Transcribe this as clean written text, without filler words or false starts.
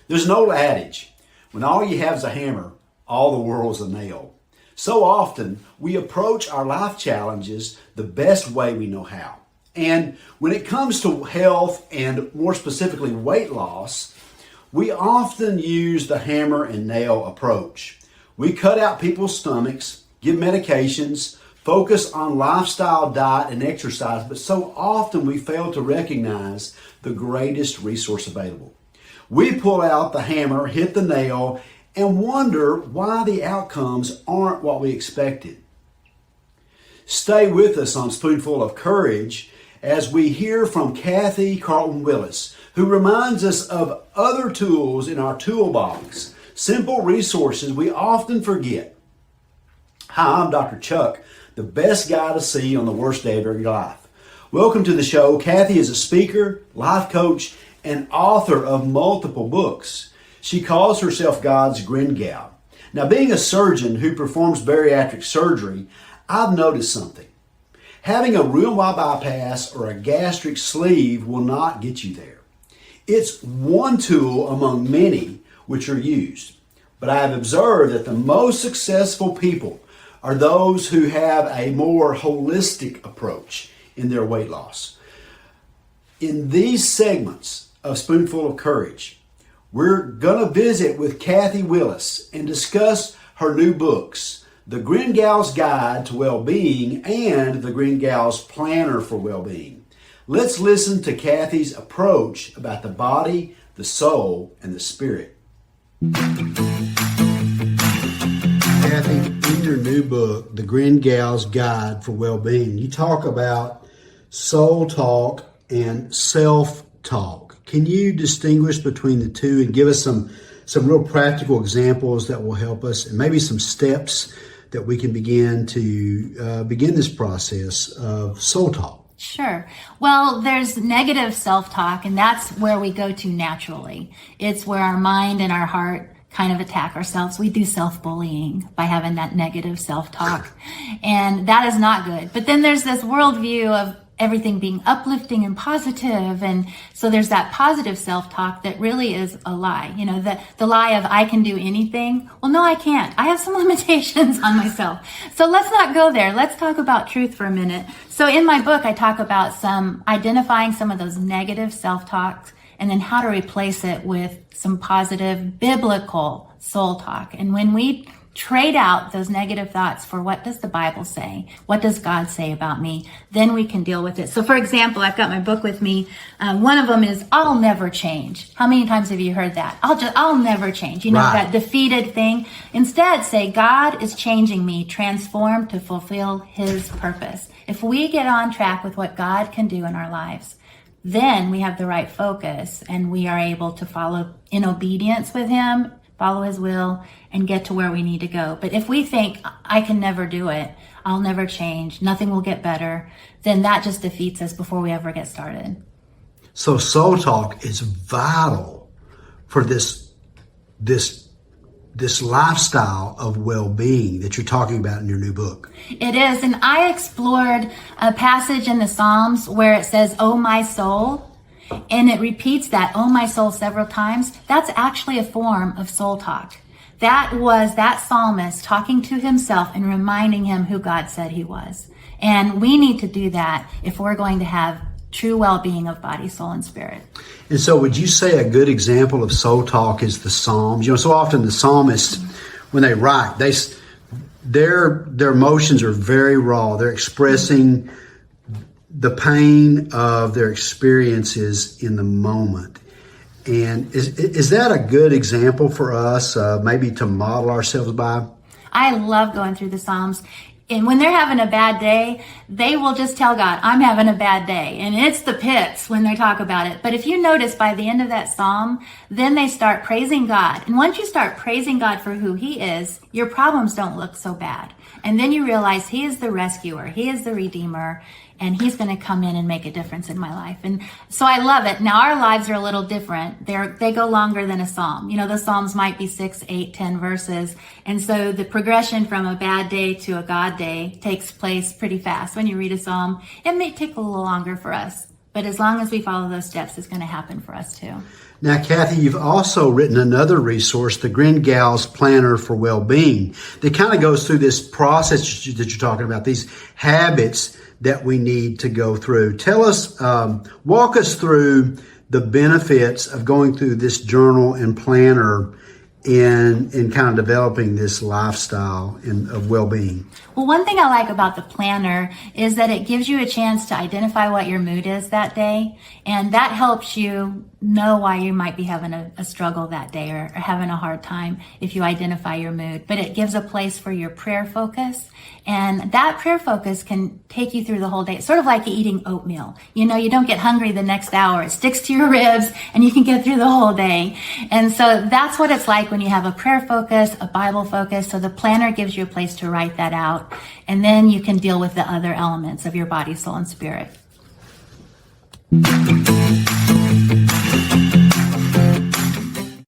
There's an old adage, when all you have is a hammer, all the world's a nail. So often we approach our life challenges the best way we know how. And when it comes to health and more specifically weight loss, we often use the hammer and nail approach. We cut out people's stomachs, give medications, focus on lifestyle, diet, and exercise, but so often we fail to recognize the greatest resource available. We pull out the hammer, hit the nail, and wonder why the outcomes aren't what we expected. Stay with us on Spoonful of Courage as we hear from Kathy Carlton Willis, who reminds us of other tools in our toolbox, simple resources we often forget. Hi, I'm Dr. Chuck, the best guy to see on the worst day of your life. Welcome to the show. Kathy is a speaker, life coach, and author of multiple books. She calls herself God's Grin Gal. Now, being a surgeon who performs bariatric surgery, I've noticed something. Having a Roux-en-Y bypass or a gastric sleeve will not get you there. It's one tool among many which are used. But I have observed that the most successful people are those who have a more holistic approach in their weight loss. In these segments of Spoonful of Courage, we're going to visit with Kathy Willis and discuss her new books, The Grin Gal's Guide to Wellbeing and The Grin Gal's Planner for Wellbeing. Let's listen to Kathy's approach about the body, the soul, and the spirit. Kathy, in your new book, The Grin Gal's Guide for Wellbeing, you talk about soul talk and self-talk. Can you distinguish between the two and give us some real practical examples that will help us, and maybe some steps that we can begin to begin this process of soul talk? Sure. Well, there's negative self-talk, and that's where we go to naturally. It's where our mind and our heart kind of attack ourselves. We do self-bullying by having that negative self-talk, and that is not good. But then there's this worldview of everything being uplifting and positive, and so there's that positive self-talk that really is a lie. You know, the lie of I can do anything. Well, no, I can't. I have some limitations on myself. So let's not go there. Let's talk about truth for a minute. So in my book, I talk about identifying some of those negative self-talks and then how to replace it with some positive biblical soul talk. And when we trade out those negative thoughts for what does the Bible say? What does God say about me? Then we can deal with it. So for example, I've got my book with me. One of them is, I'll never change. How many times have you heard that? I'll never change. You know, Right. that defeated thing. Instead, say, God is changing me, transformed to fulfill His purpose. If we get on track with what God can do in our lives, then we have the right focus and we are able to follow in obedience with Him, follow His will, and get to where we need to go. But if we think, I can never do it, I'll never change, nothing will get better, then that just defeats us before we ever get started. So soul talk is vital for this lifestyle of well-being that you're talking about in your new book. It is, and I explored a passage in the Psalms where it says, "Oh my soul," and it repeats that, "Oh my soul," several times. That's actually a form of soul talk. That was that psalmist talking to himself and reminding him who God said he was. And we need to do that if we're going to have true well-being of body, soul, and spirit. And so would you say a good example of soul talk is the Psalms? You know, so often the psalmists, when they write, their emotions are very raw. They're expressing the pain of their experiences in the moment. And is that a good example for us, maybe to model ourselves by? I love going through the Psalms. And when they're having a bad day, they will just tell God, I'm having a bad day. And it's the pits when they talk about it. But if you notice by the end of that Psalm, then they start praising God. And once you start praising God for who He is, your problems don't look so bad. And then you realize He is the rescuer. He is the redeemer. And He's going to come in and make a difference in my life. And so I love it. Now our lives are a little different. They go longer than a Psalm. You know, the Psalms might be 6, 8, 10 verses. And so the progression from a bad day to a God day takes place pretty fast. When you read a Psalm, it may take a little longer for us. But as long as we follow those steps, it's going to happen for us too. Now, Kathy, you've also written another resource, the Gringal's Planner for Well-Being, that kind of goes through this process that you're talking about, these habits that we need to go through. Tell us, walk us through the benefits of going through this journal and planner in kind of developing this lifestyle of well-being. Well, one thing I like about the planner is that it gives you a chance to identify what your mood is that day, and that helps you know why you might be having a struggle that day or having a hard time if you identify your mood. But it gives a place for your prayer focus, and that prayer focus can take you through the whole day. It's sort of like eating oatmeal. You know, you don't get hungry the next hour. It sticks to your ribs and you can get through the whole day. And so that's what it's like when you have a prayer focus, a Bible focus. So the planner gives you a place to write that out, and then you can deal with the other elements of your body, soul, and spirit.